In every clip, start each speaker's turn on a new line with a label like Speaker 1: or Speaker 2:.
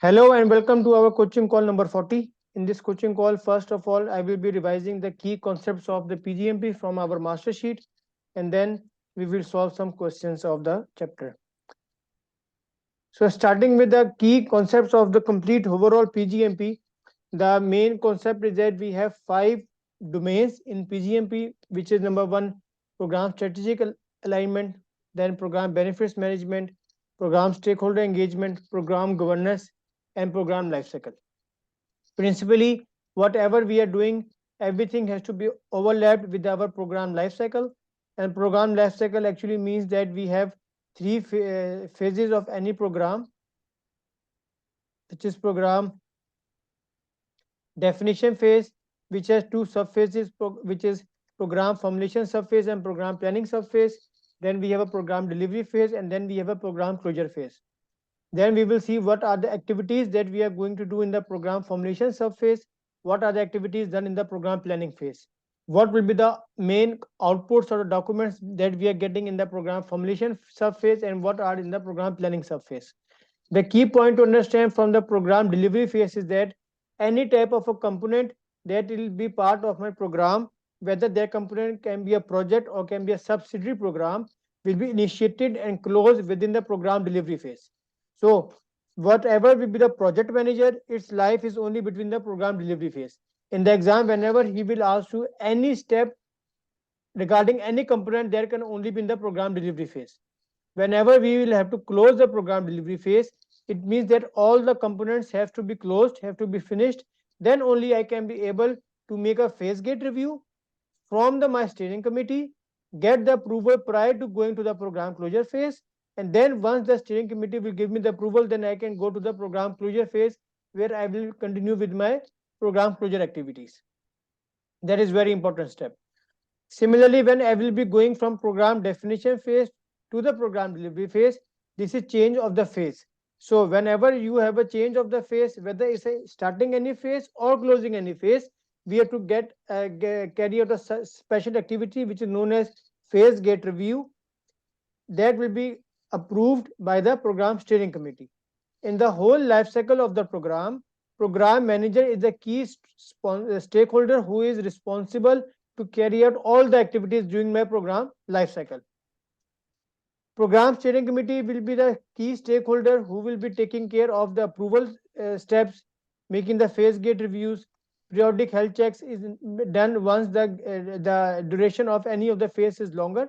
Speaker 1: Hello and welcome to our coaching call number 40. In this coaching call, first of all, I will be revising the key concepts of the PgMP from our master sheet, and then we will solve some questions of the chapter. So starting with the key concepts of the complete overall PgMP, the main concept is that we have 5 domains in PgMP, which is number 1, program strategic alignment, then program benefits management, program stakeholder engagement, program governance, and program lifecycle. Principally, whatever we are doing, everything has to be overlapped with our program lifecycle. And program lifecycle actually means that we have three phases of any program, which is program definition phase, which has two subphases, which is program formulation subphase and program planning subphase. Then we have a program delivery phase, and then we have a program closure phase. Then we will see what are the activities that we are going to do in the program formulation subphase, what are the activities done in the program planning phase, what will be the main outputs or documents that we are getting in the program formulation subphase, and what are in the program planning subphase. The key point to understand from the program delivery phase is that any type of a component that will be part of my program, whether that component can be a project or can be a subsidiary program, will be initiated and closed within the program delivery phase. So whatever will be the project manager, its life is only between the program delivery phase. In the exam, whenever he will ask you any step regarding any component, there can only be in the program delivery phase. Whenever we will have to close the program delivery phase, it means that all the components have to be closed, have to be finished. Then only I can be able to make a phase gate review from my steering committee, get the approval prior to going to the program closure phase, and then once the steering committee will give me the approval, then I can go to the program closure phase, where I will continue with my program closure activities. That is very important step. Similarly, when I will be going from program definition phase to the program delivery phase, this is change of the phase. So whenever you have a change of the phase, whether it's starting any phase or closing any phase, we have to carry out a special activity which is known as phase gate review, that will be approved by the program steering committee. In the whole life cycle of the program manager is the key stakeholder who is responsible to carry out all the activities during my program life cycle. Program steering committee will be the key stakeholder who will be taking care of the approval steps, making the phase gate reviews. Periodic health checks is done once the duration of any of the phase is longer,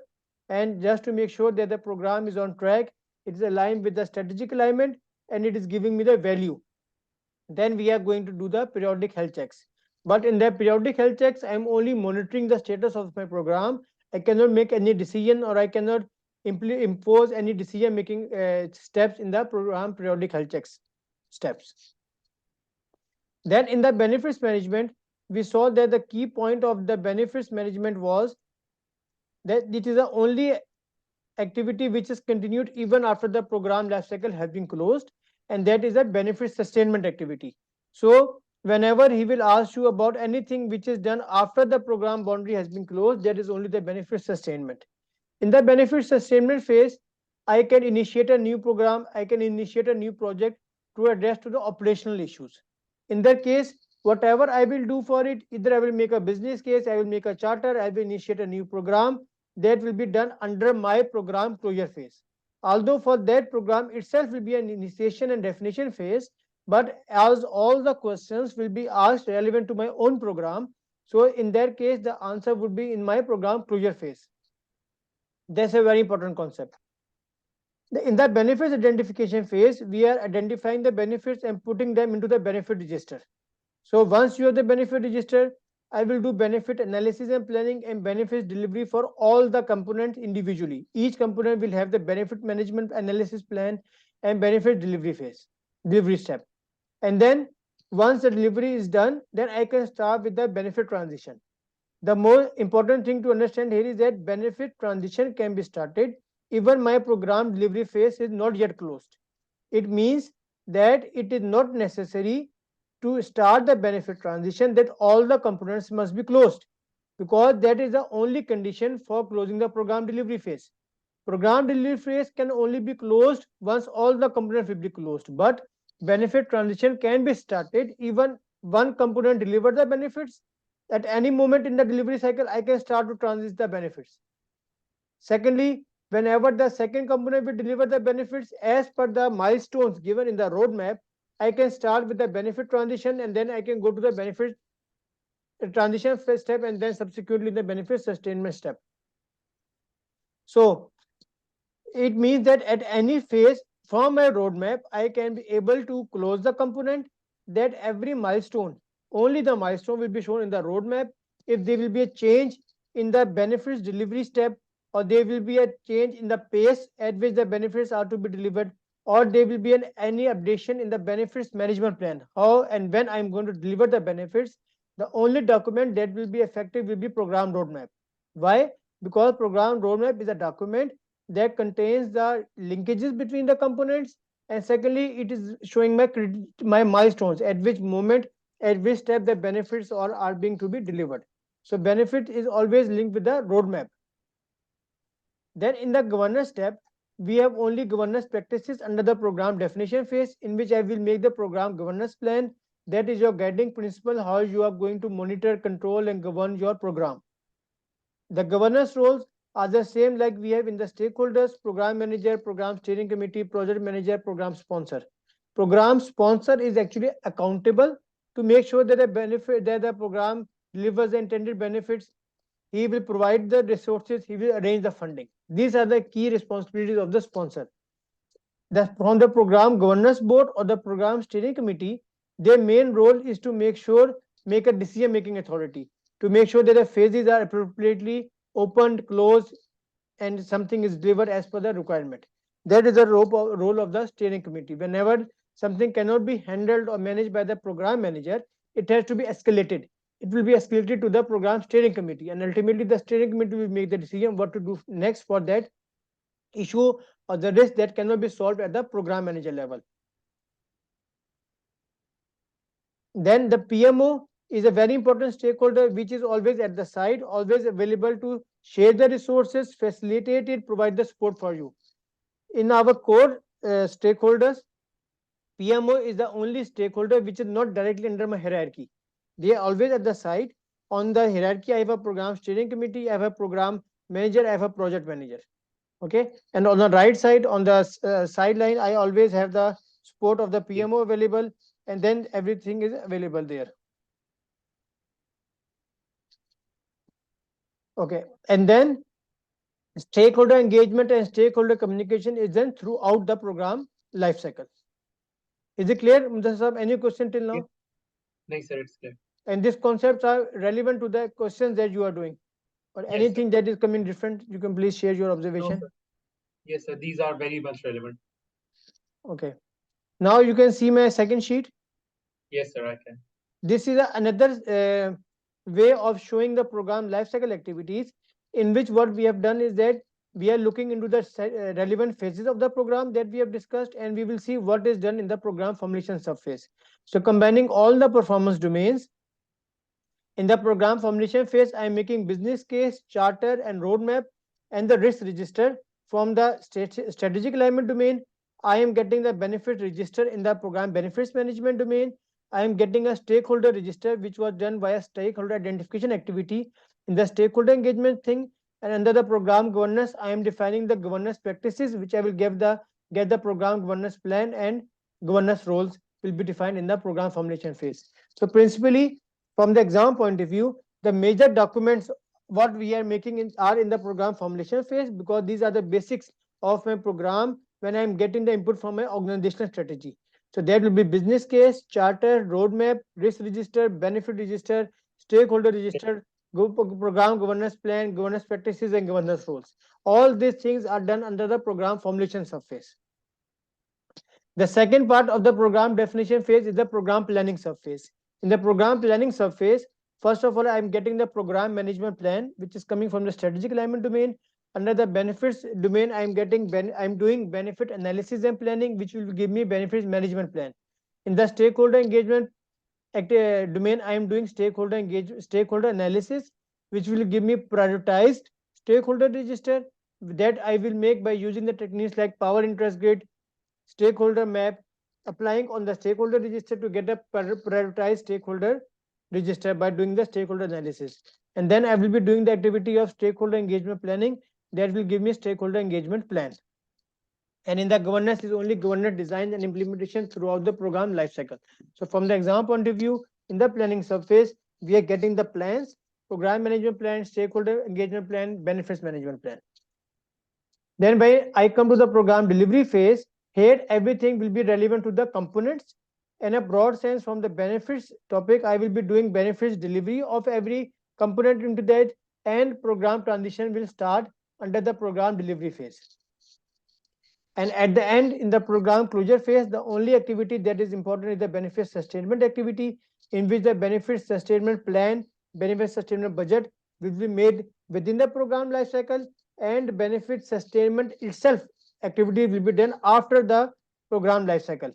Speaker 1: and just to make sure that the program is on track, it is aligned with the strategic alignment, and it is giving me the value. Then we are going to do the periodic health checks. But in the periodic health checks, I am only monitoring the status of my program. I cannot make any decision, or I cannot impose any decision making steps in the program periodic health checks steps. Then in the benefits management, we saw that the key point of the benefits management was that it is the only activity which is continued even after the program lifecycle has been closed, and that is a benefit sustainment activity. So whenever he will ask you about anything which is done after the program boundary has been closed, that is only the benefit sustainment. In the benefit sustainment phase, I can initiate a new program, I can initiate a new project to address to the operational issues. In that case, whatever I will do for it, either I will make a business case, I will make a charter, I will initiate a new program, that will be done under my program closure phase. Although for that program itself will be an initiation and definition phase, but as all the questions will be asked relevant to my own program, so in that case the answer would be in my program closure phase. That's a very important concept. In the benefits identification phase, we are identifying the benefits and putting them into the benefit register. So once you have the benefit register, I will do benefit analysis and planning and benefits delivery for all the components individually. Each component will have the benefit management analysis plan and benefit delivery step. And then once the delivery is done, then I can start with the benefit transition. The more important thing to understand here is that benefit transition can be started even my program delivery phase is not yet closed. It means that it is not necessary to start the benefit transition that all the components must be closed, because that is the only condition for closing the program delivery phase. Program delivery phase can only be closed once all the components will be closed. But benefit transition can be started even one component deliver the benefits. At any moment in the delivery cycle, I can start to transit the benefits. Secondly, whenever the second component will deliver the benefits as per the milestones given in the roadmap, I can start with the benefit transition and then I can go to the benefit transition step and then subsequently the benefit sustainment step. So it means that at any phase from my roadmap, I can be able to close the component, that every milestone, only the milestone will be shown in the roadmap. If there will be a change in the benefits delivery step, or there will be a change in the pace at which the benefits are to be delivered, or there will be any updation in the benefits management plan, how and when I'm going to deliver the benefits, the only document that will be effective will be program roadmap. Why? Because program roadmap is a document that contains the linkages between the components, and secondly it is showing my milestones, at which moment, at which step the benefits are being to be delivered. So benefit is always linked with the roadmap. Then in the governance step, we have only governance practices under the program definition phase, in which I will make the program governance plan. That is your guiding principle, how you are going to monitor, control and govern your program. The governance roles are the same like we have in the stakeholders: program manager, program steering committee, project manager, program sponsor. Program sponsor is actually accountable to make sure that the program delivers the intended benefits. He will provide the resources, he will arrange the funding. These are the key responsibilities of the sponsor. From the program governance board or the program steering committee, their main role is to make a decision making authority, to make sure that the phases are appropriately opened, closed, and something is delivered as per the requirement. That is the role of the steering committee. Whenever something cannot be handled or managed by the program manager, it has to be escalated. It will be escalated to the program steering committee, and ultimately the steering committee will make the decision what to do next for that issue or the risk that cannot be solved at the program manager level. Then the PMO is a very important stakeholder which is always at the side, always available to share the resources, facilitate it, provide the support for you. In our core stakeholders, PMO is the only stakeholder which is not directly under my hierarchy. They are always at the side. On the hierarchy, I have a program steering committee, I have a program manager, I have a project manager. Okay, and on the right side, on the sideline, I always have the support of the PMO available, and then everything is available there. Okay, and then stakeholder engagement and stakeholder communication is done throughout the program life cycle. Is it clear, Mudhar Sahab? Any question till now?
Speaker 2: No, sir, it's clear.
Speaker 1: And these concepts are relevant to the questions that you are doing, or
Speaker 2: Yes, sir.
Speaker 1: anything that is coming different, you can please share your
Speaker 2: No,
Speaker 1: observation.
Speaker 2: sir. Yes, sir. These are very much relevant.
Speaker 1: Okay, now you can see my second sheet.
Speaker 2: Yes, sir, I can.
Speaker 1: This is another way of showing the program lifecycle activities, in which what we have done is that we are looking into the relevant phases of the program that we have discussed, and we will see what is done in the program formulation subphase. So combining all the performance domains, in the program formulation phase, I am making business case, charter, and roadmap, and the risk register. From the strategic alignment domain, I am getting the benefit register in the program benefits management domain. I am getting a stakeholder register, which was done by a stakeholder identification activity in the stakeholder engagement thing. And under the program governance, I am defining the governance practices, which I will get the program governance plan, and governance roles will be defined in the program formulation phase. So principally, from the exam point of view, the major documents what we are making are in the program formulation phase, because these are the basics of my program when I am getting the input from my organizational strategy. So that will be business case, charter, roadmap, risk register, benefit register, stakeholder register, program governance plan, governance practices, and governance rules. All these things are done under the program formulation surface. The second part of the program definition phase is the program planning subphase. In the program planning subphase, first of all, I am getting the program management plan, which is coming from the strategic alignment domain. Under the benefits domain, I am doing benefit analysis and planning, which will give me benefits management plan. In the stakeholder engagement domain, I am doing stakeholder analysis, which will give me prioritized stakeholder register that I will make by using the techniques like power interest grid, stakeholder map, applying on the stakeholder register to get a prioritized stakeholder register by doing the stakeholder analysis. And then I will be doing the activity of stakeholder engagement planning that will give me stakeholder engagement plan. And in the governance is only governance design and implementation throughout the program lifecycle. So from the exam point of view, in the planning surface, we are getting the plans, program management plan, stakeholder engagement plan, benefits management plan. Then by I come to the program delivery phase, here everything will be relevant to the components. In a broad sense, from the benefits topic, I will be doing benefits delivery of every component into that, and program transition will start under the program delivery phase. And at the end, in the program closure phase, the only activity that is important is the benefit sustainment activity, in which the benefit sustainment plan, benefit sustainment budget will be made within the program life cycle, and benefit sustainment itself activity will be done after the program life cycle.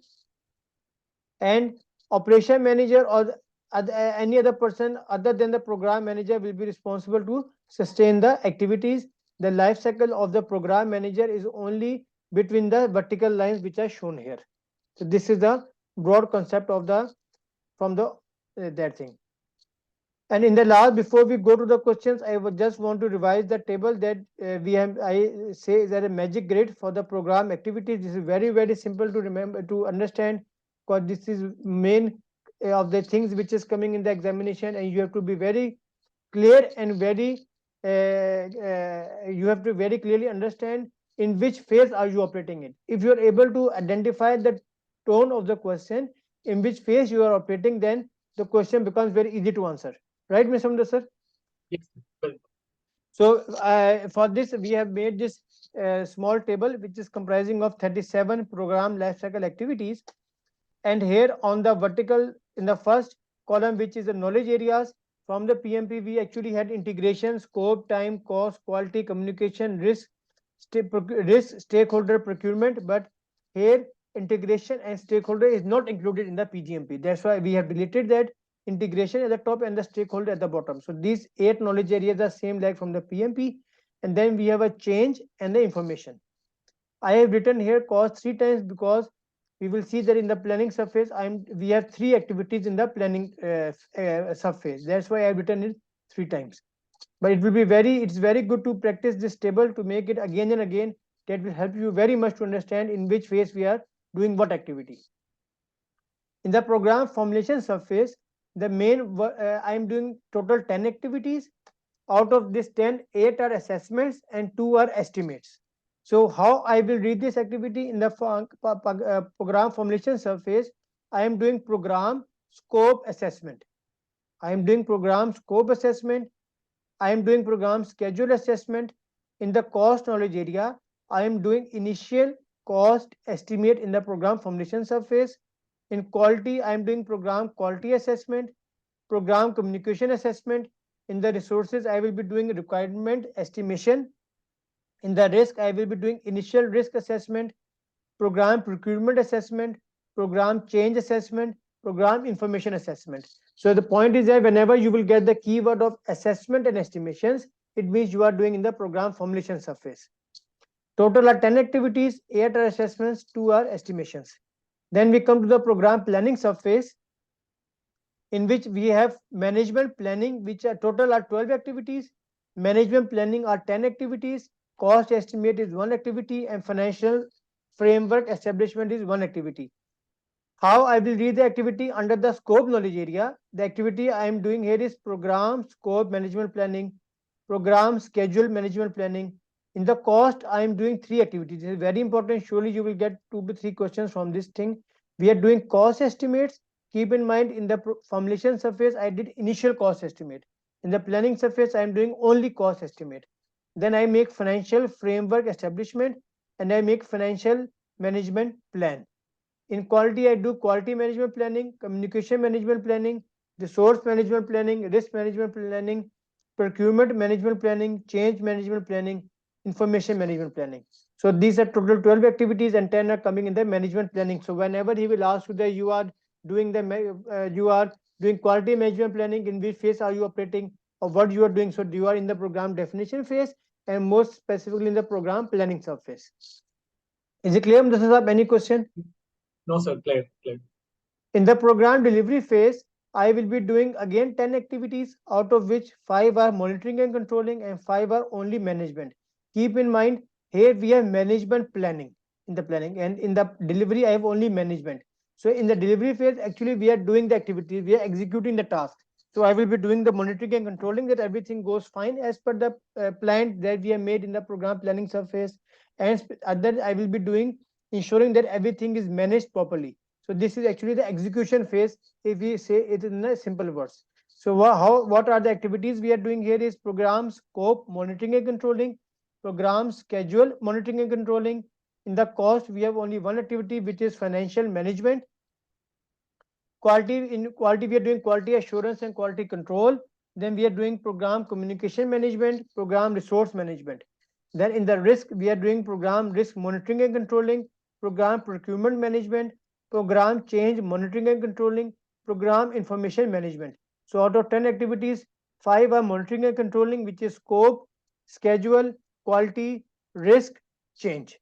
Speaker 1: And operation manager or any other person other than the program manager will be responsible to sustain the activities. The life cycle of the program manager is only between the vertical lines which are shown here. So this is the broad concept of the from the that thing. And in the last, before we go to the questions, I would just want to revise the table that we have. I say is that a magic grid for the program activities. This is very simple to remember, to understand, because this is main of the things which is coming in the examination, and you have to be very clear and very you have to very clearly understand in which phase are you operating in. If you are able to identify the tone of the question, in which phase you are operating, then the question becomes very easy to answer. Right, Mr. Amda, sir?
Speaker 2: Yes, well,
Speaker 1: So for this, we have made this small table, which is comprising of 37 program lifecycle activities. And here on the vertical, in the first column, which is the knowledge areas, from the PMP, we actually had integration, scope, time, cost, quality, communication, risk, stakeholder procurement. But here, integration and stakeholder is not included in the PGMP. That's why we have deleted that. Integration at the top and the stakeholder at the bottom. So these 8 knowledge areas are same like from the PMP. And then we have a change and the information. I have written here cost 3 times because we will see that in the planning surface we have 3 activities in the planning surface. That's why I have written it 3 times. But it's very good to practice this table to make it again and again. That will help you very much to understand in which phase we are doing what activity. In the program formulation surface, the main I am doing total 10 activities. Out of this 10, 8 are assessments and 2 are estimates. So how I will read this activity in the program formulation surface? I am doing program scope assessment. I am doing program scope assessment. I am doing program schedule assessment. In the cost knowledge area, I am doing initial cost estimate in the program formulation surface. In quality, I am doing program quality assessment, program communication assessment. In the resources, I will be doing requirement estimation. In the risk, I will be doing initial risk assessment, program procurement assessment, program change assessment, program information assessment. So the point is that whenever you will get the keyword of assessment and estimations, it means you are doing in the program formulation surface. Total are 10 activities, 8 are assessments, 2 are estimations. Then we come to the program planning surface, in which we have management planning, which are total are 12 activities. Management planning are 10 activities. Cost estimate is 1 activity, and financial framework establishment is 1 activity. How I will read the activity under the scope knowledge area? The activity I am doing here is program scope management planning, program schedule management planning. In the cost, I am doing 3 activities. This is very important. Surely you will get 2 to 3 questions from this thing. We are doing cost estimates. Keep in mind, in the formulation surface, I did initial cost estimate. In the planning surface, I am doing only cost estimate. Then I make financial framework establishment, and I make financial management plan. In quality, I do quality management planning, communication management planning, resource management planning, risk management planning, procurement management planning, change management planning, information management planning. So these are total 12 activities, and 10 are coming in the management planning. So whenever he will ask you that you are doing quality management planning, in which phase are you operating or what you are doing? So you are in the program definition phase, and most specifically in the program planning surface. Is it clear? This is up. Any question?
Speaker 2: No, sir. Clear. Clear.
Speaker 1: In the program delivery phase, I will be doing again 10 activities, out of which 5 are monitoring and controlling and 5 are only management. Keep in mind, here we have management planning in the planning, and in the delivery I have only management. So in the delivery phase, actually we are doing the activities, we are executing the task. So I will be doing the monitoring and controlling that everything goes fine as per the plan that we have made in the program planning surface, and other I will be doing ensuring that everything is managed properly. So this is actually the execution phase, if we say it in a simple words. So what are the activities we are doing here is program scope, monitoring and controlling, program schedule, monitoring and controlling. In the cost, we have only one activity, which is financial management. In quality, we are doing quality assurance and quality control. Then we are doing program communication management, program resource management. Then in the risk, we are doing program risk monitoring and controlling, program procurement management, program change monitoring and controlling, program information management. So out of 10 activities, 5 are monitoring and controlling, which is scope, schedule, quality, risk, change.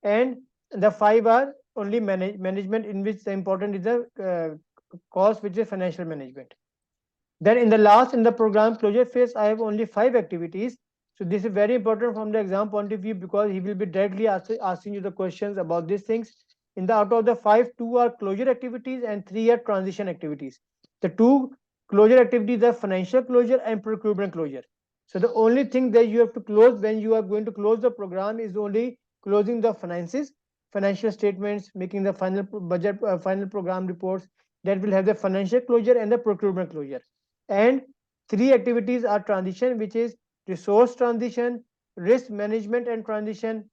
Speaker 1: And the 5 are only management, in which the important is the cost, which is financial management. Then in the last, in the program closure phase, I have only 5 activities. So this is very important from the exam point of view, because he will be directly asking you the questions about these things. In the out of the 5, 2 are closure activities and 3 are transition activities. The 2 closure activities are financial closure and procurement closure. So the only thing that you have to close when you are going to close the program is only closing the finances, financial statements, making the final budget, final program reports, that will have the financial closure and the procurement closure. And 3 activities are transition, which is resource transition, risk management and transition,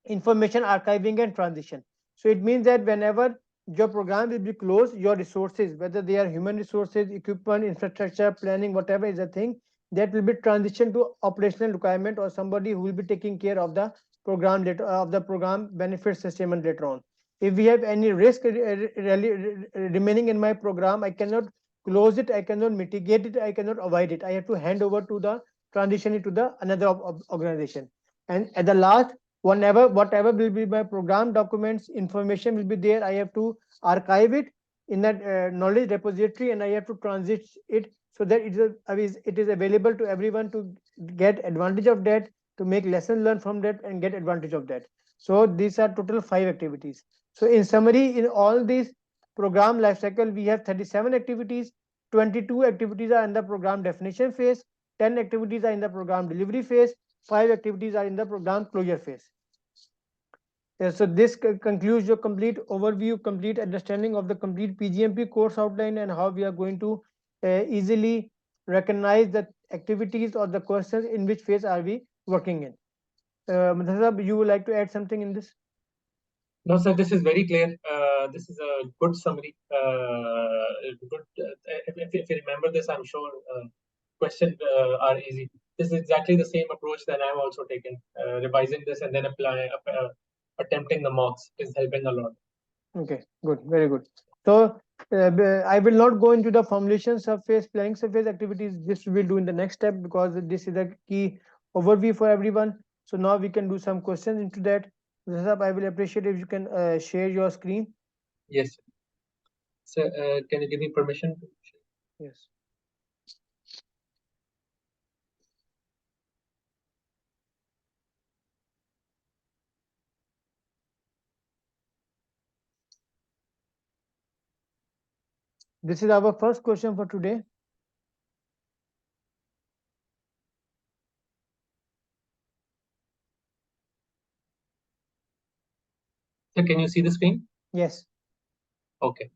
Speaker 1: information archiving and transition. So it means that whenever your program will be closed, your resources, whether they are human resources, equipment, infrastructure, planning, whatever is the thing, that will be transitioned to operational requirement, or somebody who will be taking care of the program later, of the program benefit system and later on. If we have any risk remaining in my program, I cannot close it, I cannot mitigate it, I cannot avoid it. I have to hand over to the transition it to the another organization. And at the last, whatever will be my program documents, information will be there, I have to archive it in that knowledge repository, and I have to transit it so that it is available to everyone to get advantage of that, to make lesson learned from that and get advantage of that. So these are total 5 activities. So in summary, in all these program lifecycle, we have 37 activities. 22 activities are in the program definition phase, 10 activities are in the program delivery phase, 5 activities are in the program closure phase. So this concludes your complete overview, complete understanding of the complete PGMP course outline, and how we are going to easily recognize the activities or the questions in which phase are we working in. Madhasab, you would like to add something in this?
Speaker 2: No, sir, this is very clear. This is a good summary. Good. If you remember this, I'm sure questions are easy. This is exactly the same approach that I'm also taking. Revising this and then attempting the mocks is helping a lot.
Speaker 1: Okay, good, very good. So I will not go into the formulation surface, planning surface activities. This we will do in the next step, because this is the key overview for everyone. So now we can do some questions into that. Sahab, I will appreciate if you can share your screen.
Speaker 2: Yes. So, can you give me permission?
Speaker 1: Yes. This is our first question for today.
Speaker 2: So, can you see the screen?
Speaker 1: Yes.
Speaker 2: Okay.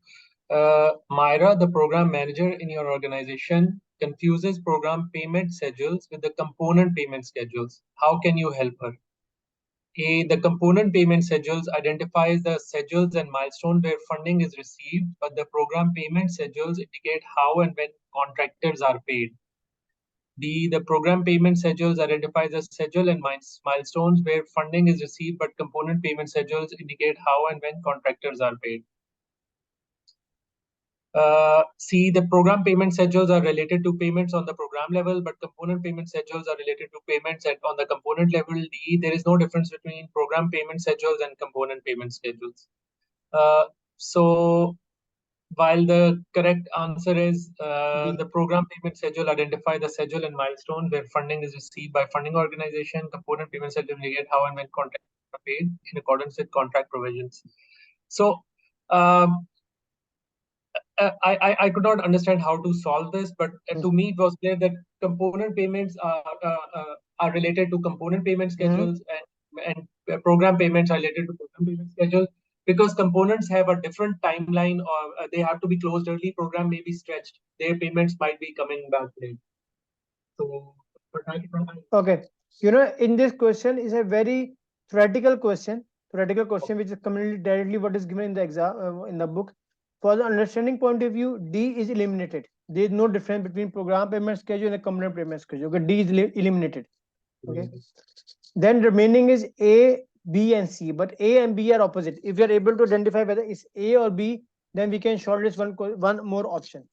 Speaker 2: Myra, the program manager in your organization, confuses program payment schedules with the component payment schedules. How can you help her? A, the component payment schedules identifies the schedules and milestones where funding is received, but the program payment schedules indicate how and when contractors are paid. B, the program payment schedules identifies the schedule and milestones where funding is received, but component payment schedules indicate how and when contractors are paid. C, the program payment schedules are related to payments on the program level, but component payment schedules are related to payments on the component level. D, there is no difference between program payment schedules and component payment schedules. So while the correct answer is
Speaker 1: B.
Speaker 2: the program payment schedule identify the schedule and milestone where funding is received by funding organization. Component payment schedule indicate how and when contracts are paid in accordance with contract provisions. So um, I could not understand how to solve this, but to me it was clear that component payments are related to component payment
Speaker 1: Mm-hmm.
Speaker 2: schedules, and program payments are related to program payment schedule, because components have a different timeline, or they have to be closed early. Program may be stretched; their payments might be coming back late. So, but
Speaker 1: Okay. In this question is a very theoretical question. Theoretical question which is commonly directly what is given in the exam in the book. For the understanding point of view, D is eliminated. There is no difference between program payment schedule and the component payment schedule. Okay, D is eliminated. Okay. Then remaining is A, B, and C. But A and B are opposite. If you are able to identify whether it's A or B, then we can shortlist one more option.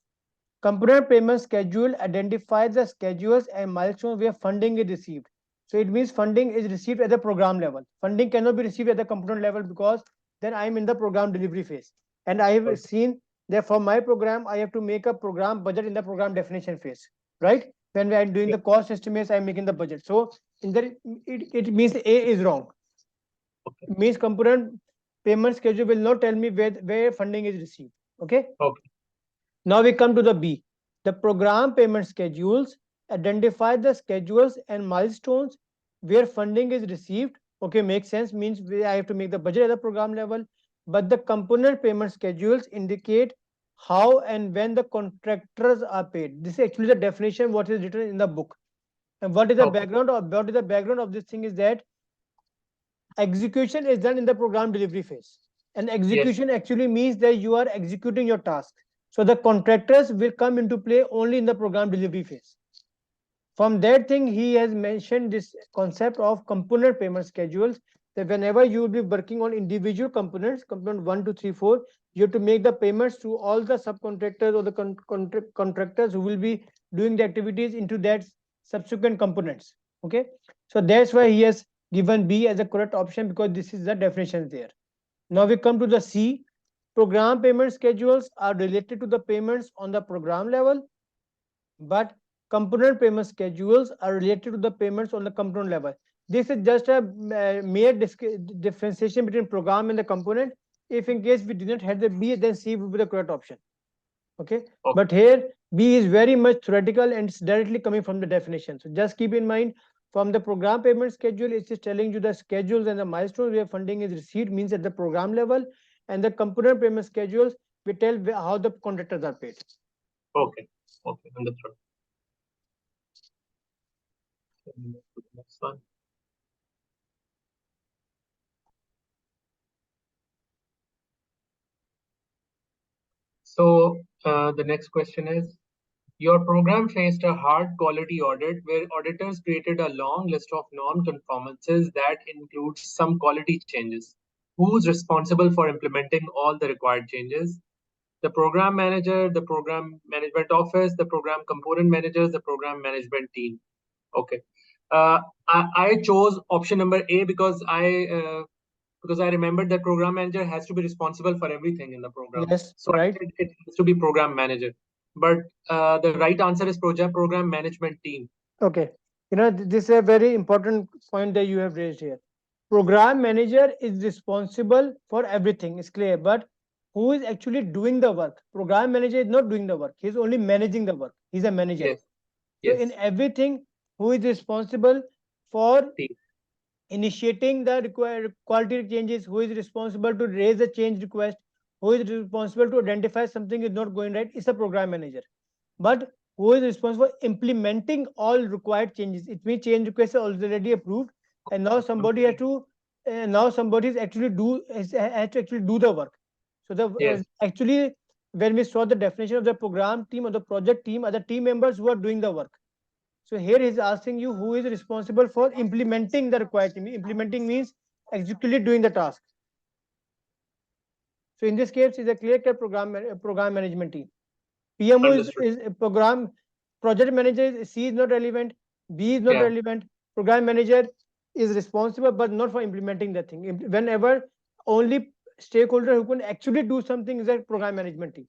Speaker 1: Component payment schedule identifies the schedules and milestones where funding is received. So it means funding is received at the program level. Funding cannot be received at the component level because then I am in the program delivery phase. And I have seen that for my program, I have to make a program budget in the program definition phase, right? When I'm doing the cost estimates, I'm making the budget. So in that, it means A is wrong. It means component payment schedule will not tell me where funding is received. Okay.
Speaker 2: okay,
Speaker 1: Now we come to the B. The program payment schedules identify the schedules and milestones where funding is received. Okay, makes sense. Means I have to make the budget at the program level. But the component payment schedules indicate how and when the contractors are paid. This is actually the definition what is written in the book. And what is the
Speaker 2: okay,
Speaker 1: background of this thing is that execution is done in the program delivery phase, and
Speaker 2: yes,
Speaker 1: execution actually means that you are executing your task. So the contractors will come into play only in the program delivery phase. From that thing, he has mentioned this concept of component payment schedules, that whenever you will be working on individual components, component 1 2 3 4, you have to make the payments to all the subcontractors or the contractors who will be doing the activities into that subsequent components. Okay, so that's why he has given B as a correct option, because this is the definition there. Now we come to the C. Program payment schedules are related to the payments on the program level, but component payment schedules are related to the payments on the component level. This is just a mere differentiation between program and the component. If in case we did not have the B, then C would be the correct option. Okay,
Speaker 2: okay,
Speaker 1: but here B is very much theoretical and it's directly coming from the definition. So just keep in mind, from the program payment schedule, it is telling you the schedules and the milestones where funding is received, means at the program level, and the component payment schedules will tell how the contractors are paid.
Speaker 2: okay, okay, understood. Next one. So the next question is, your program faced a hard quality audit where auditors created a long list of non-conformances that includes some quality changes. Who's responsible for implementing all the required changes? The program manager, the program management office, the program component managers, the program management team. Okay. I chose option number A because I remembered that program manager has to be responsible for everything in the program.
Speaker 1: Yes,
Speaker 2: So I
Speaker 1: right.
Speaker 2: said it has to be program manager. But the right answer is project program management team.
Speaker 1: Okay. This is a very important point that you have raised here. Program manager is responsible for everything, it's clear. But who is actually doing the work? Program manager is not doing the work. He's only managing the work. He's a manager.
Speaker 2: Yes,
Speaker 1: So in
Speaker 2: yes,
Speaker 1: everything, who is responsible for
Speaker 2: team.
Speaker 1: initiating the required quality changes, who is responsible to raise a change request, who is responsible to identify something is not going right, is a program manager. But who is responsible for implementing all required changes? It means change requests are already approved, and now somebody has to now somebody is actually has to actually do the work. So the
Speaker 2: Yes,
Speaker 1: actually, when we saw the definition of the program team or the project team, are the team members who are doing the work. So here he's asking you who is responsible for implementing the required team. Implementing means actually doing the task. So in this case, is a clear-cut program management team. PMO
Speaker 2: understood.
Speaker 1: is a program project manager. C is not relevant. B is not
Speaker 2: Yeah,
Speaker 1: relevant. Program manager is responsible, but not for implementing the thing. Whenever only stakeholder who can actually do something is a program management team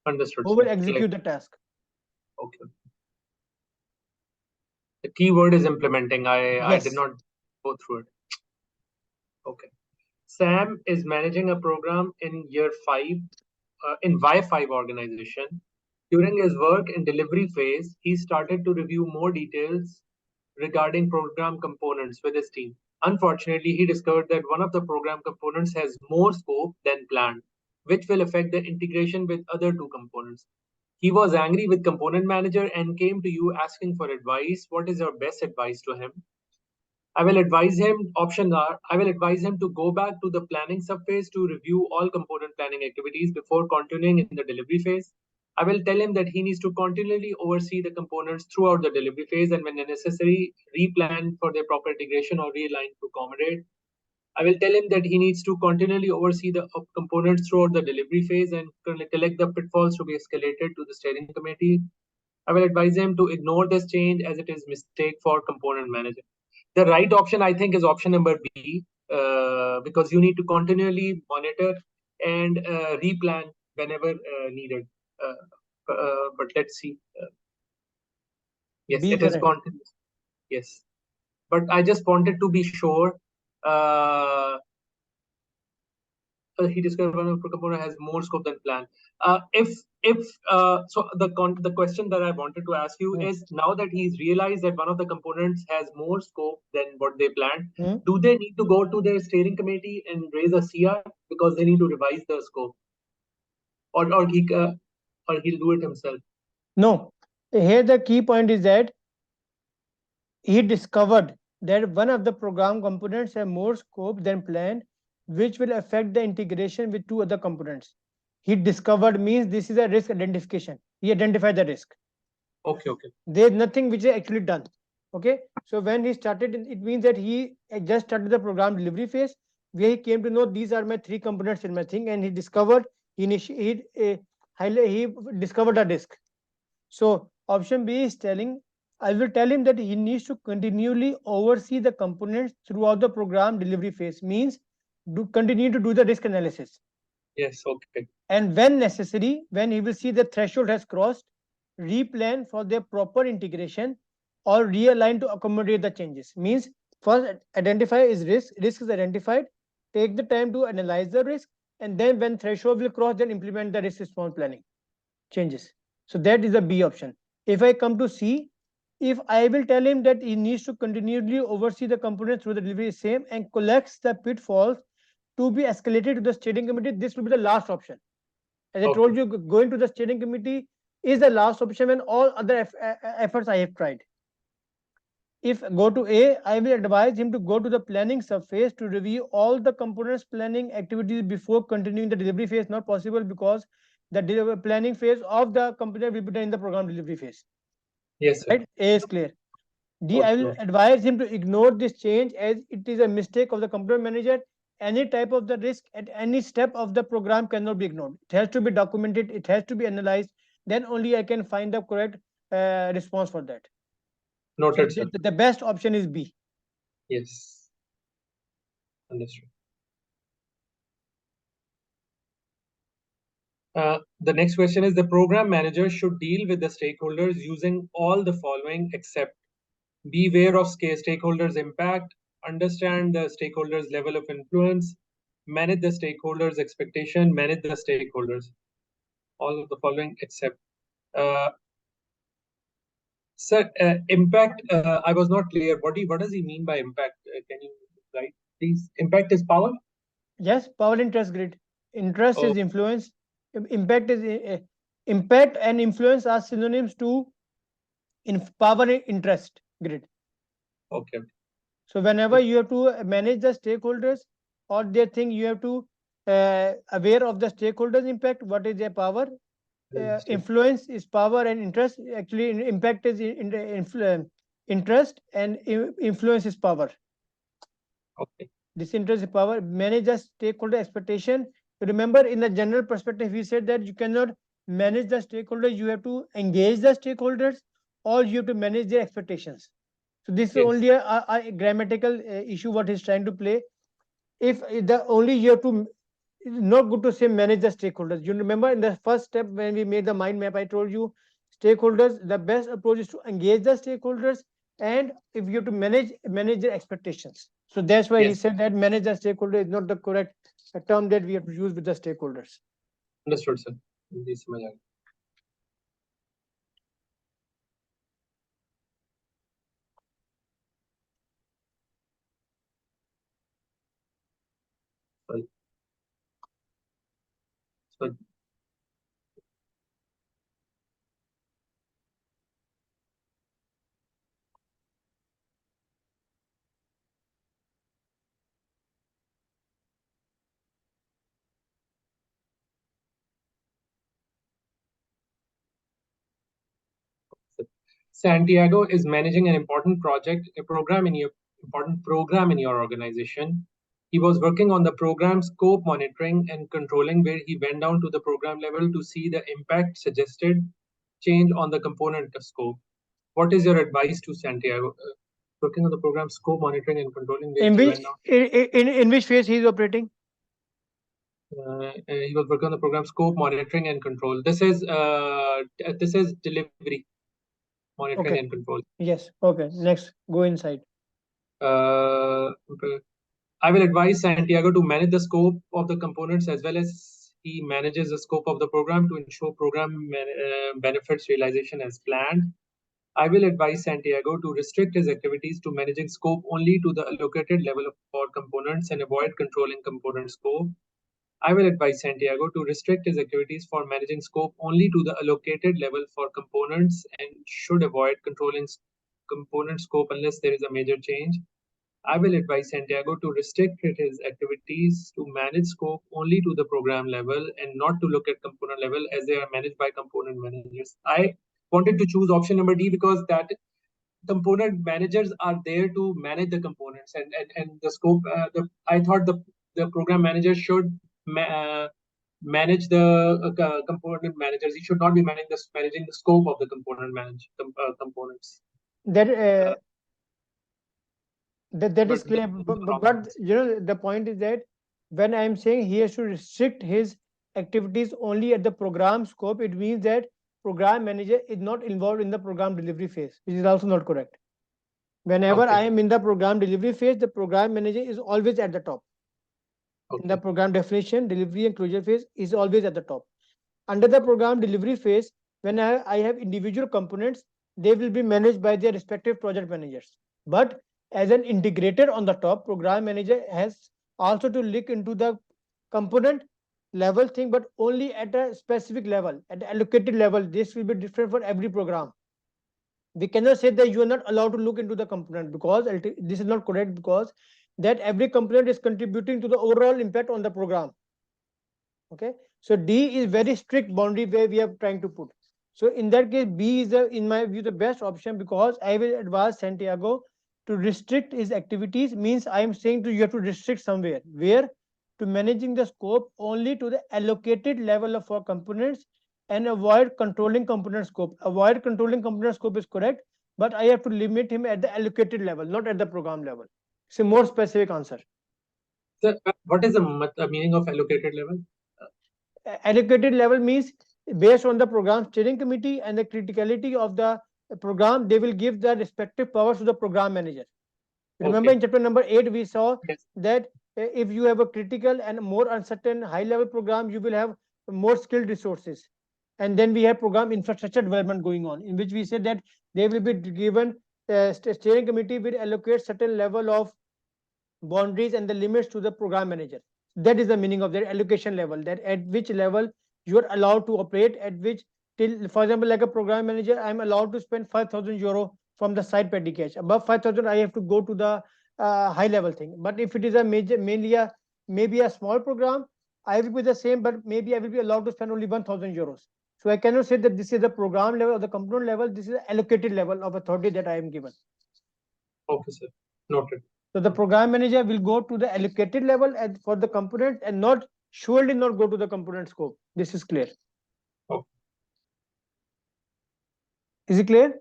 Speaker 2: Understood,
Speaker 1: who will
Speaker 2: sir. Like,
Speaker 1: execute the task.
Speaker 2: okay. The key word is implementing. I did
Speaker 1: Yes.
Speaker 2: not go through it. Okay. Sam is managing a program in year 5, in Y5 organization. During his work in delivery phase, he started to review more details regarding program components with his team. Unfortunately, he discovered that one of the program components has more scope than planned, which will affect the integration with other two components. He was angry with component manager and came to you asking for advice. What is your best advice to him? I will advise him, option R, I will advise him to go back to the planning subphase to review all component planning activities before continuing in the delivery phase. I will tell him that he needs to continually oversee the components throughout the delivery phase and when necessary, replan for their proper integration or realign to accommodate. I will tell him that he needs to continually oversee the components throughout the delivery phase and collect the pitfalls to be escalated to the steering committee. I will advise him to ignore this change as it is mistake for component manager. The right option, I think, is option number B, because you need to continually monitor and replan whenever needed. But let's see. Yes,
Speaker 1: B
Speaker 2: it is
Speaker 1: correct.
Speaker 2: continuous. Yes, but I just wanted to be sure. Uh, he discovered one of the component has more scope than planned. If so, the question that I wanted to ask you
Speaker 1: Hmm.
Speaker 2: is now that he's realized that one of the components has more scope than what they planned,
Speaker 1: Hmm.
Speaker 2: do they need to go to their steering committee and raise a CR because they need to revise the scope, or he'll do it himself?
Speaker 1: No. Here the key point is that he discovered that one of the program components have more scope than planned, which will affect the integration with two other components. He discovered means this is a risk identification. He identified the risk.
Speaker 2: Okay, okay,
Speaker 1: There's nothing which is actually done. Okay. So when he started, it means that he just started the program delivery phase where he came to know these are my three components in my thing, and he discovered he discovered a risk. So option B is telling, I will tell him that he needs to continually oversee the components throughout the program delivery phase, means continue to do the risk analysis.
Speaker 2: yes, okay,
Speaker 1: And when necessary, when he will see the threshold has crossed, replan for their proper integration or realign to accommodate the changes. Means first identify is risk is identified, take the time to analyze the risk, and then when threshold will cross, then implement the risk response planning changes. So that is the B option. If I come to C, if I will tell him that he needs to continually oversee the component through the delivery same and collects the pitfalls to be escalated to the steering committee, this will be the last option. As I
Speaker 2: okay,
Speaker 1: told you, going to the steering committee is the last option when all other efforts I have tried. If go to A, I will advise him to go to the planning subphase to review all the components planning activities before continuing the delivery phase. Not possible because the planning phase of the component will be done in the program delivery phase.
Speaker 2: yes, sir.
Speaker 1: Right? A is clear. D, I will
Speaker 2: Okay,
Speaker 1: advise him to ignore this change as it is a mistake of the component manager. Any type of the risk at any step of the program cannot be ignored. It has to be documented. It has to be analyzed. Then only I can find the correct response for that. So
Speaker 2: noted, sir.
Speaker 1: the best option is B.
Speaker 2: Yes, understood. The next question is the program manager should deal with the stakeholders using all the following except be aware of stakeholders' impact, understand the stakeholders' level of influence, manage the stakeholders' expectation, manage the stakeholders. All of the following except. Uh, Sir, impact, I was not clear. What does he mean by impact? Can you write, please? Impact is power?
Speaker 1: Yes, power interest grid. Interest
Speaker 2: Oh,
Speaker 1: is influence. Impact is impact and influence are synonyms to power interest grid.
Speaker 2: okay.
Speaker 1: So whenever you have to manage the stakeholders or they think you have to aware of the stakeholders impact, what is their power? Influence is power and interest. Actually, impact is interest and influence is power.
Speaker 2: Okay.
Speaker 1: This interest is power. Manage the stakeholder expectation. Remember, in the general perspective, we said that you cannot manage the stakeholders. You have to engage the stakeholders, or you have to manage their expectations. So this is
Speaker 2: Yes.
Speaker 1: only a grammatical issue what he's trying to play. If the only you have to it's not good to say manage the stakeholders. You remember in the first step when we made the mind map, I told you stakeholders, the best approach is to engage the stakeholders, and if you have to manage their expectations. So that's why he
Speaker 2: Yes,
Speaker 1: said that manage the stakeholder is not the correct term that we have to use with the stakeholders.
Speaker 2: understood, sir. जी समझ आ गया. Sorry. So Santiago is managing an important important program in your organization. He was working on the program scope monitoring and controlling, where he went down to the program level to see the impact suggested change on the component scope. What is your advice to Santiago? Working on the program scope monitoring and controlling, where
Speaker 1: In
Speaker 2: he
Speaker 1: which
Speaker 2: went down.
Speaker 1: in which phase he is operating?
Speaker 2: He was working on the program scope monitoring and control. This is delivery monitoring
Speaker 1: Okay.
Speaker 2: and control.
Speaker 1: Yes. Okay. Next, go inside.
Speaker 2: Uh, I will advise Santiago to manage the scope of the components as well as he manages the scope of the program to ensure benefits realization as planned. I will advise Santiago to restrict his activities to managing scope only to the allocated level for components and avoid controlling component scope. I will advise Santiago to restrict his activities for managing scope only to the allocated level for components and should avoid controlling component scope unless there is a major change. I will advise Santiago to restrict his activities to manage scope only to the program level and not to look at component level as they are managed by component managers. I wanted to choose option number D because that component managers are there to manage the components and the scope. I thought the program manager should manage the component managers. He should not be managing the scope of the components.
Speaker 1: That
Speaker 2: Uh,
Speaker 1: that is
Speaker 2: but
Speaker 1: clear. But you know the point is that when I am saying he has to restrict his activities only at the program scope, it means that program manager is not involved in the program delivery phase, which is also not correct. Whenever I
Speaker 2: okay,
Speaker 1: am in the program delivery phase, the program manager is always at the top. In the
Speaker 2: okay,
Speaker 1: program definition, delivery and closure phase is always at the top. Under the program delivery phase, when I have individual components, they will be managed by their respective project managers. But as an integrator on the top, program manager has also to look into the component level thing, but only at a specific level, at the allocated level. This will be different for every program. We cannot say that you are not allowed to look into the component because this is not correct, because that every component is contributing to the overall impact on the program. Okay, so D is very strict boundary where we are trying to put. So in that case, B is in my view the best option, because I will advise Santiago to restrict his activities. Means I am saying to you have to restrict somewhere, where to managing the scope only to the allocated level of our components, and avoid controlling component scope. Avoid controlling component scope is correct, but I have to limit him at the allocated level, not at the program level. It's a more specific answer.
Speaker 2: so what is the meaning of allocated level?
Speaker 1: Allocated level means based on the program steering committee and the criticality of the program, they will give the respective powers to the program manager. Remember
Speaker 2: Okay,
Speaker 1: in chapter number 8 we saw
Speaker 2: yes,
Speaker 1: that if you have a critical and more uncertain high level program, you will have more skilled resources. And then we have program infrastructure development going on, in which we said that they will be given, steering committee will allocate certain level of boundaries and the limits to the program manager. That is the meaning of their allocation level, that at which level you are allowed to operate, at which, till for example like a program manager, I am allowed to spend 5,000 euro from the side petty cash. Above 5,000 I have to go to the high level thing. But if it is a major, mainly a maybe a small program, I will be the same, but maybe I will be allowed to spend only 1,000 euros. So I cannot say that this is the program level or the component level. This is the allocated level of authority that I am given.
Speaker 2: okay, sir, noted.
Speaker 1: So the program manager will go to the allocated level for the component, and not surely not go to the component scope. This is clear.
Speaker 2: Okay.
Speaker 1: Is it clear?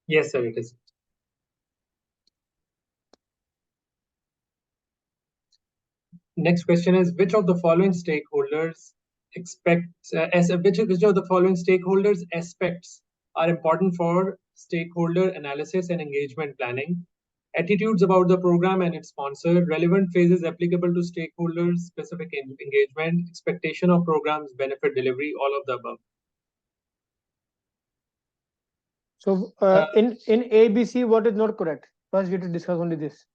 Speaker 2: Yes, sir, it is. Next question is, which of the following stakeholders which of the following stakeholders aspects are important for stakeholder analysis and engagement planning? Attitudes about the program and its sponsor, relevant phases applicable to stakeholders, specific engagement, expectation of programs, benefit delivery, all of the above.
Speaker 1: So in ABC, what is not correct? First, we have to discuss only this.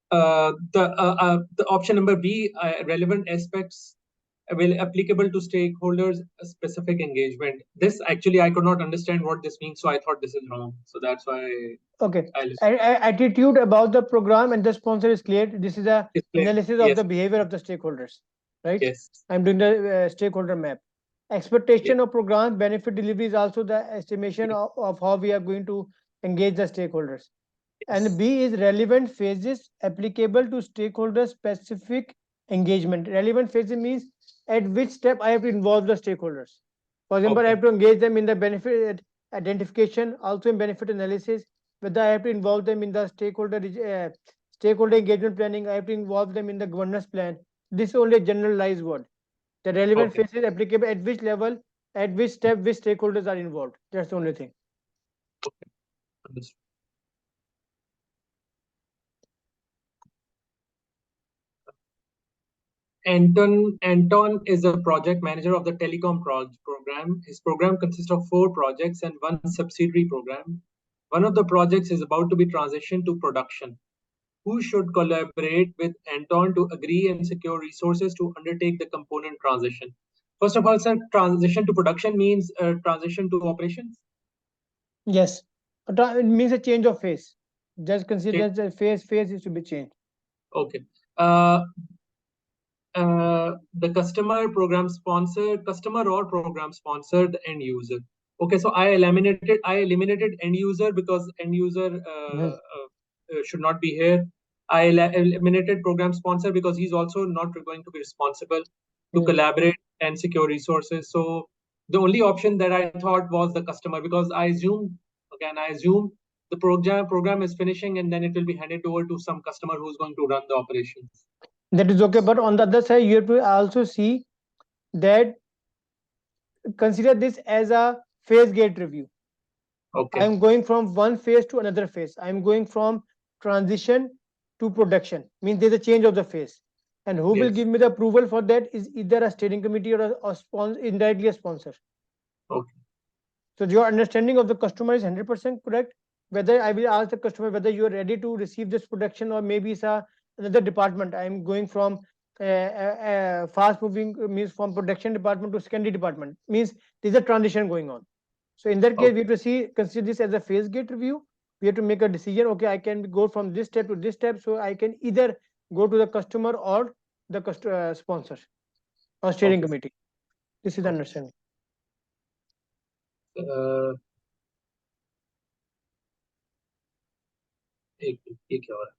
Speaker 2: The option number B, relevant aspects will applicable to stakeholders, specific engagement. This actually I could not understand what this means, so I thought this is wrong. So that's why
Speaker 1: Okay.
Speaker 2: I listened.
Speaker 1: Attitude about the program and the sponsor is clear. This is a
Speaker 2: It's clear.
Speaker 1: analysis of
Speaker 2: Yes,
Speaker 1: the behavior of the stakeholders, right?
Speaker 2: yes,
Speaker 1: I'm doing the stakeholder map. Expectation
Speaker 2: yes,
Speaker 1: of program benefit delivery is also the estimation
Speaker 2: yes,
Speaker 1: of how we are going to engage the stakeholders. And
Speaker 2: yes.
Speaker 1: B is relevant phases applicable to stakeholder specific engagement. Relevant phases means at which step I have to involve the stakeholders. For example, I
Speaker 2: Okay,
Speaker 1: have to engage them in the benefit identification, also in benefit analysis, whether I have to involve them in the stakeholder engagement planning, I have to involve them in the governance plan. This is only a generalized word. The relevant
Speaker 2: okay,
Speaker 1: phases applicable at which level, at which step, which stakeholders are involved. That's the only thing.
Speaker 2: okay. Understood. Anton is a project manager of the telecom program. His program consists of 4 projects and 1 subsidiary program. One of the projects is about to be transitioned to production. Who should collaborate with Anton to agree and secure resources to undertake the component transition? First of all, sir, transition to production means transition to operations.
Speaker 1: Yes. It means a change of phase. Just consider
Speaker 2: Okay.
Speaker 1: that the phase is to be changed.
Speaker 2: Okay. The customer or program sponsor, the end user. Okay, so I eliminated end user because end user
Speaker 1: Mhm.
Speaker 2: should not be here. I eliminated program sponsor because he's also not going to be responsible to
Speaker 1: Mhm.
Speaker 2: collaborate and secure resources. So the only option that I thought was the customer, because I assume the program is finishing and then it will be handed over to some customer who's going to run the operations.
Speaker 1: That is okay. But on the other side, you have to also see that consider this as a phase gate review. I
Speaker 2: Okay.
Speaker 1: am going from one phase to another phase. I am going from transition to production. Means there's a change of the phase. And who will
Speaker 2: Yes.
Speaker 1: give me the approval for that is either a steering committee or indirectly a sponsor.
Speaker 2: Okay.
Speaker 1: So your understanding of the customer is 100% correct. Whether I will ask the customer whether you are ready to receive this production, or maybe it's another department. I am going from fast moving, means from production department to secondary department. Means there's a transition going on. So in that case, we
Speaker 2: Okay.
Speaker 1: have to consider this as a phase gate review. We have to make a decision. Okay, I can go from this step to this step. So I can either go to the customer or the sponsor or steering
Speaker 2: Okay.
Speaker 1: committee. This is the
Speaker 2: Okay.
Speaker 1: understanding.
Speaker 2: Uh, एक क्या हो रहा है?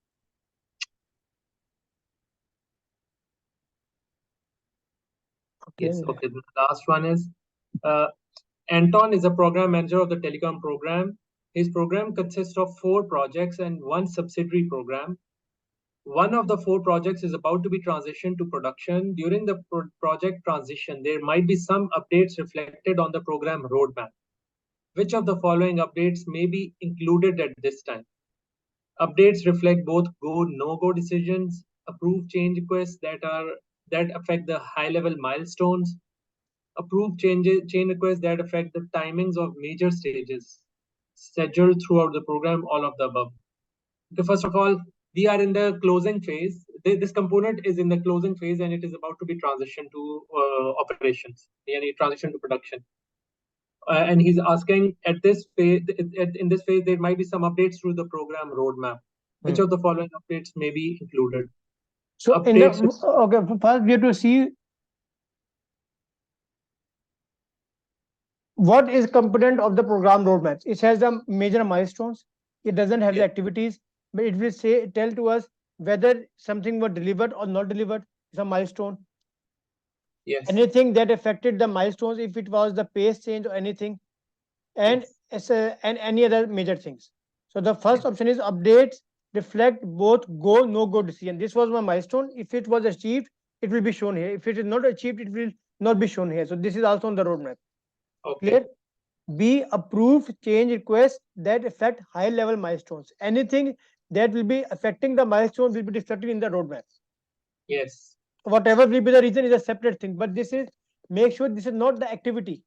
Speaker 2: Yes.
Speaker 1: Okay.
Speaker 2: Okay. The last one is uh, Anton is a program manager of the telecom program. His program consists of 4 projects and 1 subsidiary program. One of the 4 projects is about to be transitioned to production. During the project transition, there might be some updates reflected on the program roadmap. Which of the following updates may be included at this time? Updates reflect both go no go decisions, approve change requests that affect the high level milestones, approve chain requests that affect the timings of major stages scheduled throughout the program, all of the above. Okay, first of all, we are in the closing phase. This component is in the closing phase and it is about to be transitioned to operations, yani transition to production. And he's asking at this phase, in this phase, there might be some updates to the program roadmap. Which
Speaker 1: Hmm.
Speaker 2: of the following updates may be included?
Speaker 1: So in the
Speaker 2: Updates.
Speaker 1: okay, first we have to see what is component of the program roadmap. It has the major milestones. It doesn't have the
Speaker 2: Yes,
Speaker 1: activities, but it will tell to us whether something was delivered or not delivered. It's a milestone.
Speaker 2: yes,
Speaker 1: Anything that affected the milestones, if it was the pace change or anything, and
Speaker 2: yes,
Speaker 1: and any other major things. So the first
Speaker 2: yes,
Speaker 1: option is updates reflect both go, no go decision. This was my milestone. If it was achieved, it will be shown here. If it is not achieved, it will not be shown here. So this is also on the roadmap.
Speaker 2: Okay.
Speaker 1: Clear? B, approve change requests that affect high level milestones. Anything that will be affecting the milestone will be reflected in the roadmap.
Speaker 2: Yes.
Speaker 1: Whatever will be the reason is a separate thing, but this is, make sure this is not the activity.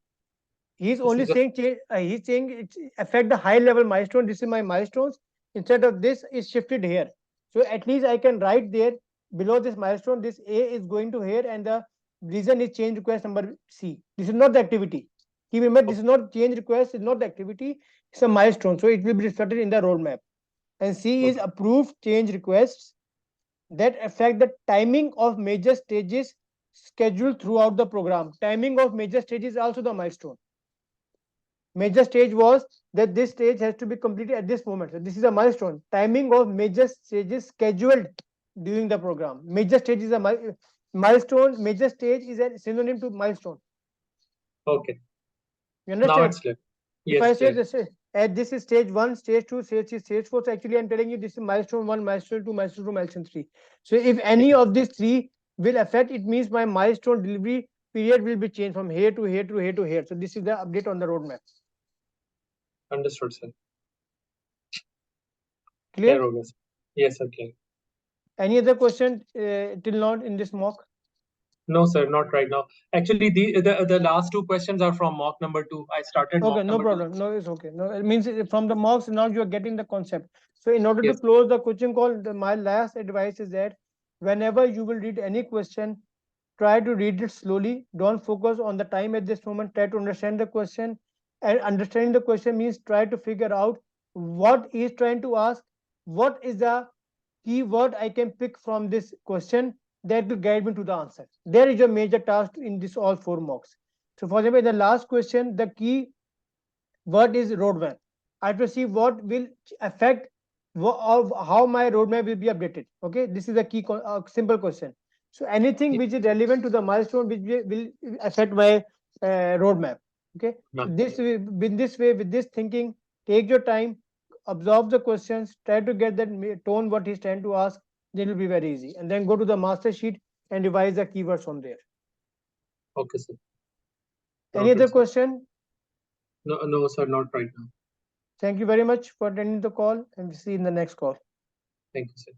Speaker 1: He's
Speaker 2: This
Speaker 1: only
Speaker 2: is a
Speaker 1: saying change, he's saying it affect the high level milestone. This is my milestones. Instead of this is shifted here. So at least I can write there below this milestone, this A is going to here and the reason is change request number C. This is not the activity. Keep in mind, this is not change request, is not the activity, it's a milestone. So it will be reflected in the roadmap. And C is
Speaker 2: okay.
Speaker 1: approved change requests that affect the timing of major stages scheduled throughout the program. Timing of major stages is also the milestone. Major stage was that this stage has to be completed at this moment. So this is a milestone. Timing of major stages scheduled during the program. Major stage is a milestone. Major stage is a synonym to milestone.
Speaker 2: Okay.
Speaker 1: You
Speaker 2: Now
Speaker 1: understand?
Speaker 2: it's clear.
Speaker 1: If
Speaker 2: Yes,
Speaker 1: I say
Speaker 2: clear.
Speaker 1: this, at this is stage one, stage two, stage three, stage four, so actually I'm telling you this is milestone one, milestone two, milestone two, milestone three. So if any
Speaker 2: Yes.
Speaker 1: of these three will affect, it means my milestone delivery period will be changed from here to here to here to here. So this is the update on the roadmap.
Speaker 2: Understood, sir. Clear,
Speaker 1: Clear?
Speaker 2: August. Yes, sir. Clear.
Speaker 1: Any other question till now in this mock?
Speaker 2: No, sir, not right now. Actually, the last two questions are from mock number two. I started
Speaker 1: Okay,
Speaker 2: mock
Speaker 1: no
Speaker 2: number two.
Speaker 1: problem. No, it's okay. No, it means from the mocks now you are getting the concept. So in order to
Speaker 2: Yes.
Speaker 1: close the coaching call, my last advice is that whenever you will read any question, try to read it slowly. Don't focus on the time at this moment. Try to understand the question. And understanding the question means try to figure out what he is trying to ask, what is the keyword I can pick from this question that will guide me to the answer. There is a major task in this all four mocks. So for example, in the last question, the key word is roadmap. I have to see what will affect of how my roadmap will be updated. Okay, this is a key simple question. So anything
Speaker 2: Yes.
Speaker 1: which is relevant to the milestone which will affect my roadmap. Okay, so
Speaker 2: Ma'am.
Speaker 1: in this way, with this thinking, take your time, absorb the questions, try to get that tone what he's trying to ask. Then it will be very easy, and then go to the master sheet and revise the keywords from there.
Speaker 2: Okay, sir.
Speaker 1: Any
Speaker 2: Noted,
Speaker 1: other
Speaker 2: sir.
Speaker 1: question?
Speaker 2: No, no, sir, not right now.
Speaker 1: Thank you very much for attending the call, and we see you in the next call.
Speaker 2: Thank you, sir.